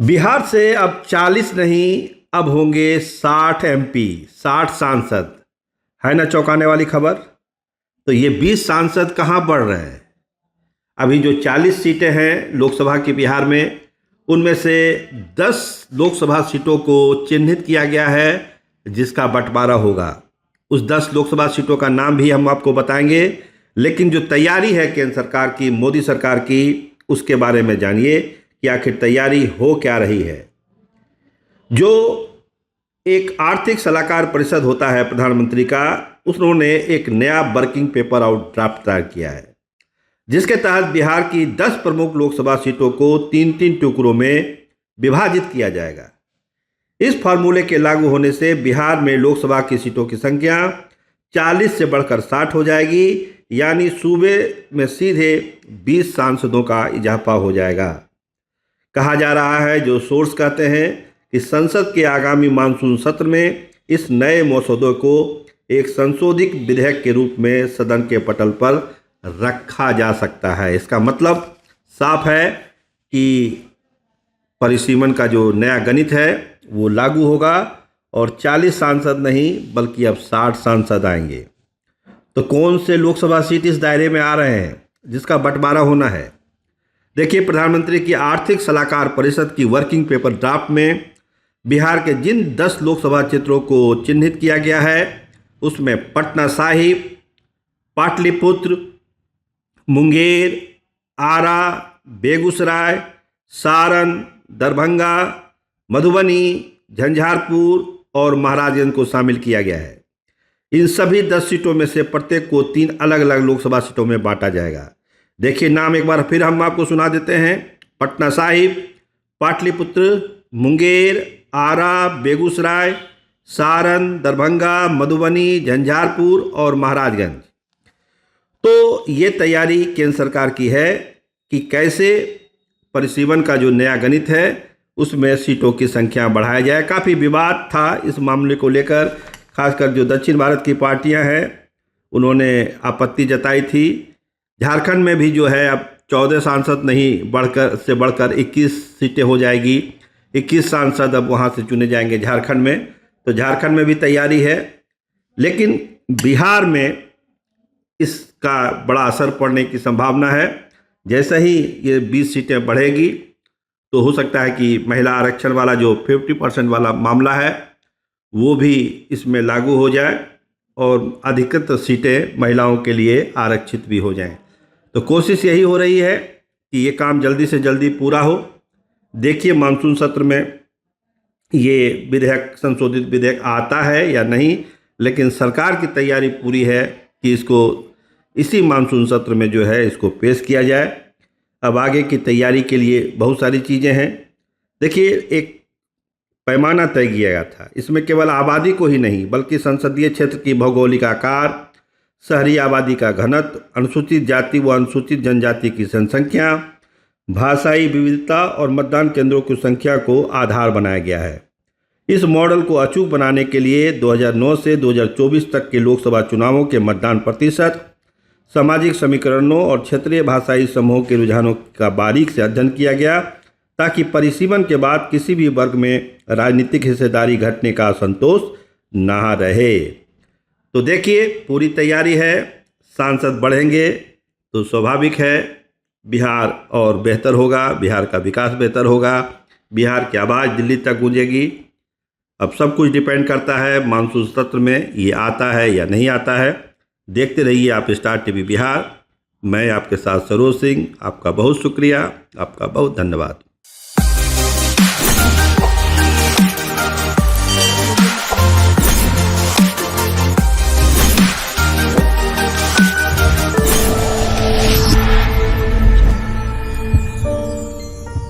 बिहार से अब 40 नहीं, अब होंगे 60 एमपी, 60 सांसद। है ना चौंकाने वाली खबर। तो ये 20 सांसद कहाँ बढ़ रहे हैं। अभी जो 40 सीटें हैं लोकसभा की बिहार में, उनमें से 10 लोकसभा सीटों को चिन्हित किया गया है जिसका बंटवारा होगा। उस 10 लोकसभा सीटों का नाम भी हम आपको बताएंगे, लेकिन जो तैयारी है केंद्र सरकार की, मोदी सरकार की, उसके बारे में जानिए कि आखिर तैयारी हो क्या रही है। जो एक आर्थिक सलाहकार परिषद होता है प्रधानमंत्री का, उन्होंने एक नया वर्किंग पेपर आउट ड्राफ्ट तैयार किया है जिसके तहत बिहार की 10 प्रमुख लोकसभा सीटों को 3-3 टुकड़ों में विभाजित किया जाएगा। इस फार्मूले के लागू होने से बिहार में लोकसभा की सीटों की संख्या 40 से बढ़कर 60 हो जाएगी, यानी सूबे में सीधे 20 सांसदों का इजाफा हो जाएगा। कहा जा रहा है, जो सोर्स कहते हैं कि संसद के आगामी मानसून सत्र में इस नए मसौदे को एक संशोधित विधेयक के रूप में सदन के पटल पर रखा जा सकता है। इसका मतलब साफ है कि परिसीमन का जो नया गणित है वो लागू होगा और 40 सांसद नहीं बल्कि अब 60 सांसद आएंगे। तो कौन से लोकसभा सीट इस दायरे में आ रहे हैं जिसका बंटवारा होना है। देखिए, प्रधानमंत्री की आर्थिक सलाहकार परिषद की वर्किंग पेपर ड्राफ्ट में बिहार के जिन 10 लोकसभा क्षेत्रों को चिन्हित किया गया है उसमें पटना साहिब, पाटलिपुत्र, मुंगेर, आरा, बेगूसराय, सारण, दरभंगा, मधुबनी, झंझारपुर और महाराजगंज को शामिल किया गया है। इन सभी 10 सीटों में से प्रत्येक को 3 अलग अलग लोकसभा सीटों में बांटा जाएगा। देखिए, नाम एक बार फिर हम आपको सुना देते हैं। पटना साहिब, पाटलिपुत्र, मुंगेर, आरा, बेगूसराय, सारण, दरभंगा, मधुबनी, झंझारपुर और महाराजगंज। तो ये तैयारी केंद्र सरकार की है कि कैसे परिसीमन का जो नया गणित है उसमें सीटों की संख्या बढ़ाया जाए। काफ़ी विवाद था इस मामले को लेकर, खासकर जो दक्षिण भारत की पार्टियां हैं उन्होंने आपत्ति जताई थी। झारखंड में भी जो है अब 14 सांसद नहीं बढ़कर 21 सीटें हो जाएगी। 21 सांसद अब वहाँ से चुने जाएंगे झारखंड में। तो झारखंड में भी तैयारी है, लेकिन बिहार में इसका बड़ा असर पड़ने की संभावना है। जैसे ही ये 20 सीटें बढ़ेगी तो हो सकता है कि महिला आरक्षण वाला जो 50% वाला मामला है वो भी इसमें लागू हो जाए और अधिकतर सीटें महिलाओं के लिए आरक्षित भी हो जाएं। तो कोशिश यही हो रही है कि ये काम जल्दी से जल्दी पूरा हो। देखिए मानसून सत्र में ये विधेयक, संशोधित विधेयक आता है या नहीं, लेकिन सरकार की तैयारी पूरी है कि इसको इसी मानसून सत्र में जो है इसको पेश किया जाए। अब आगे की तैयारी के लिए बहुत सारी चीज़ें हैं। देखिए, एक पैमाना तय किया गया था, इसमें केवल आबादी को ही नहीं बल्कि संसदीय क्षेत्र की भौगोलिक आकार, शहरी आबादी का घनत्व, अनुसूचित जाति व अनुसूचित जनजाति की जनसंख्या, भाषाई विविधता और मतदान केंद्रों की संख्या को आधार बनाया गया है। इस मॉडल को अचूक बनाने के लिए 2009 से 2024 तक के लोकसभा चुनावों के मतदान प्रतिशत, सामाजिक समीकरणों और क्षेत्रीय भाषाई समूहों के रुझानों का बारीक से अध्ययन किया गया ताकि परिसीमन के बाद किसी भी वर्ग में राजनीतिक हिस्सेदारी घटने का असंतोष न रहे। तो देखिए, पूरी तैयारी है। सांसद बढ़ेंगे तो स्वाभाविक है बिहार और बेहतर होगा, बिहार का विकास बेहतर होगा, बिहार की आवाज़ दिल्ली तक गूंजेगी। अब सब कुछ डिपेंड करता है मानसून सत्र में ये आता है या नहीं आता है। देखते रहिए आप स्टार टीवी बिहार। मैं आपके साथ सरोज सिंह। आपका बहुत शुक्रिया, आपका बहुत धन्यवाद।